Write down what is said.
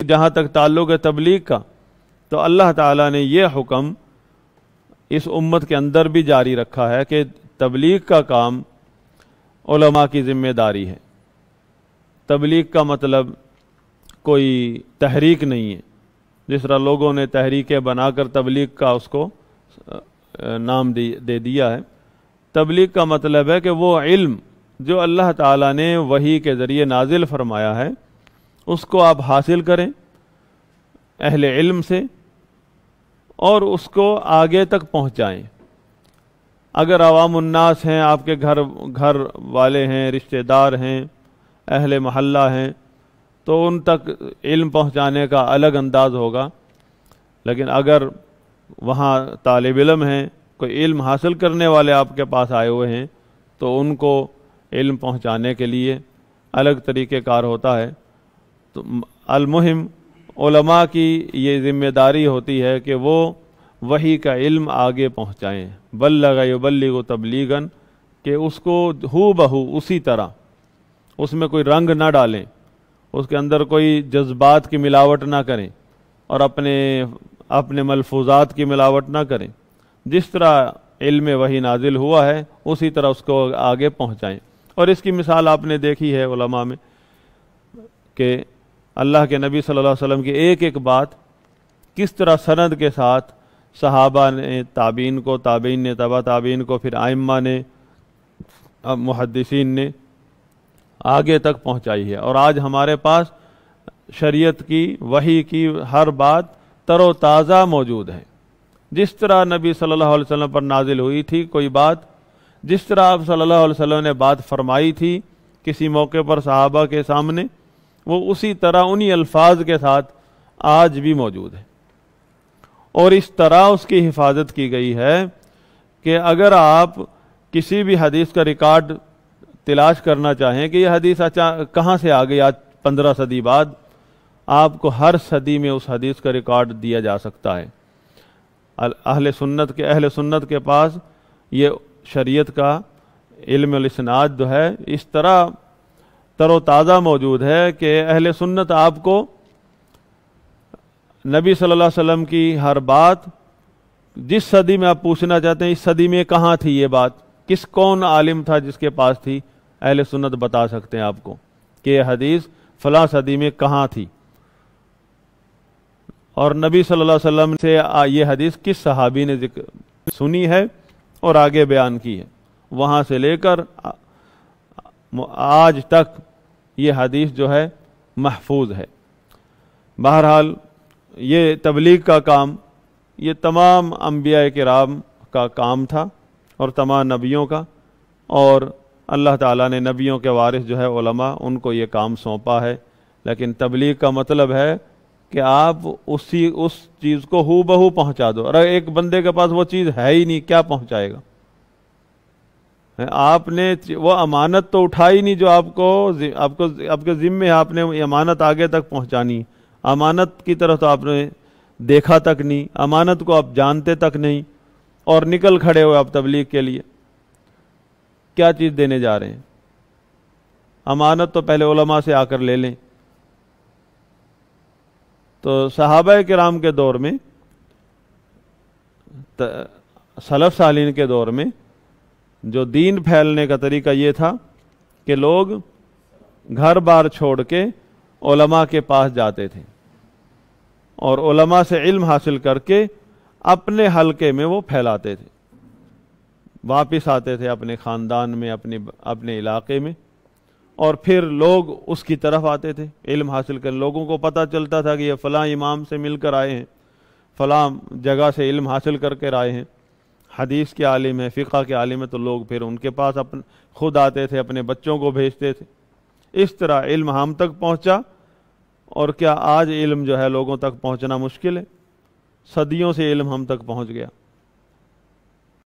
جہاں تک تعلق ہے تبلیغ کا، تو اللہ تعالیٰ نے یہ حکم اس امت کے اندر بھی جاری رکھا ہے کہ تبلیغ کا کام علماء کی ذمہ داری ہے۔ تبلیغ کا مطلب کوئی تحریک نہیں ہے، جس طرح لوگوں نے تحریکیں بنا کر تبلیغ کا اس کو نام دے دیا ہے۔ تبلیغ کا مطلب ہے کہ وہ علم جو اللہ تعالیٰ نے وحی کے ذریعے نازل فرمایا ہے اس کو آپ حاصل کریں اہل علم سے اور اس کو آگے تک پہنچائیں۔ اگر عوام الناس ہیں، آپ کے گھر والے ہیں، رشتہ دار ہیں، اہل محلہ ہیں، تو ان تک علم پہنچانے کا الگ انداز ہوگا، لیکن اگر وہاں طالب علم ہیں، کوئی علم حاصل کرنے والے آپ کے پاس آئے ہوئے ہیں، تو ان کو علم پہنچانے کے لیے الگ طریقہ کار ہوتا ہے۔ تو المہم علماء کی یہ ذمہ داری ہوتی ہے کہ وہ وحی کا علم آگے پہنچائیں، بلغ یبلغ تبلیغاً، کہ اس کو ہو بہو اسی طرح، اس میں کوئی رنگ نہ ڈالیں، اس کے اندر کوئی جذبات کی ملاوٹ نہ کریں اور اپنے ملفوظات کی ملاوٹ نہ کریں، جس طرح علم وحی نازل ہوا ہے اسی طرح اس کو آگے پہنچائیں۔ اور اس کی مثال آپ نے دیکھی ہے علماء میں کہ اللہ کے نبی صلی اللہ علیہ وسلم کی ایک ایک بات کس طرح سند کے ساتھ صحابہ نے تابعین کو، تابعین نے تبع تابعین کو، پھر ائمہ نے، محدثین نے آگے تک پہنچائی ہے۔ اور آج ہمارے پاس شریعت کی، وحی کی ہر بات تر و تازہ موجود ہے۔ جس طرح نبی صلی اللہ علیہ وسلم پر نازل ہوئی تھی کوئی بات، جس طرح آپ صلی اللہ علیہ وسلم نے بات فرمائی تھی کسی موقع پر صحابہ کے سامنے، وہ اسی طرح انہی الفاظ کے ساتھ آج بھی موجود ہے۔ اور اس طرح اس کی حفاظت کی گئی ہے کہ اگر آپ کسی بھی حدیث کا ریکارڈ تلاش کرنا چاہیں کہ یہ حدیث کہاں سے آ گئی آج 15 صدی بعد، آپ کو ہر صدی میں اس حدیث کا ریکارڈ دیا جا سکتا ہے۔ اہل سنت کے پاس یہ شریعت کا علم الاسناد جو ہے اس طرح تر و تازہ موجود ہے کہ اہل سنت آپ کو نبی صلی اللہ علیہ وسلم کی ہر بات، جس صدی میں آپ پوچھنا چاہتے ہیں اس صدی میں کہاں تھی یہ بات، کون عالم تھا جس کے پاس تھی، اہل سنت بتا سکتے ہیں آپ کو کہ یہ حدیث فلاں صدی میں کہاں تھی، اور نبی صلی اللہ علیہ وسلم سے یہ حدیث کس صحابی نے سنی ہے اور آگے بیان کی ہے، وہاں سے لے کر آج تک یہ حدیث جو ہے محفوظ ہے۔ بہرحال یہ تبلیغ کا کام یہ تمام انبیاء کرام کا کام تھا اور تمام نبیوں کا، اور اللہ تعالیٰ نے نبیوں کے وارث جو ہے علماء، ان کو یہ کام سونپا ہے۔ لیکن تبلیغ کا مطلب ہے کہ آپ اس چیز کو ہو بہو پہنچا دو۔ اور ایک بندے کے پاس وہ چیز ہے ہی نہیں، کیا پہنچائے گا؟ آپ نے وہ امانت تو اٹھائی نہیں جو آپ کے ذمے ہے، آپ نے امانت آگے تک پہنچانی۔ امانت کی طرف تو آپ نے دیکھا تک نہیں، امانت کو آپ جانتے تک نہیں، اور نکل کھڑے ہوئے آپ تبلیغ کے لیے۔ کیا چیز دینے جا رہے ہیں؟ امانت تو پہلے علماء سے آ کر لے لیں۔ تو صحابہ کرام کے دور میں، سلف صالحین کے دور میں جو دین پھیلنے کا طریقہ یہ تھا کہ لوگ گھر بار چھوڑ کے علماء کے پاس جاتے تھے اور علماء سے علم حاصل کر کے اپنے حلقے میں وہ پھیلاتے تھے، واپس آتے تھے اپنے خاندان میں، اپنے علاقے میں، اور پھر لوگ اس کی طرف آتے تھے علم حاصل کر۔ لوگوں کو پتہ چلتا تھا کہ یہ فلاں امام سے مل کر آئے ہیں، فلاں جگہ سے علم حاصل کر کے آئے ہیں، حدیث کے عالم ہیں، فقہ کے عالم ہیں، تو لوگ پھر ان کے پاس خود آتے تھے، اپنے بچوں کو بھیجتے تھے۔ اس طرح علم ہم تک پہنچا۔ اور کیا آج علم جو ہے لوگوں تک پہنچنا مشکل ہے؟ صدیوں سے علم ہم تک پہنچ گیا۔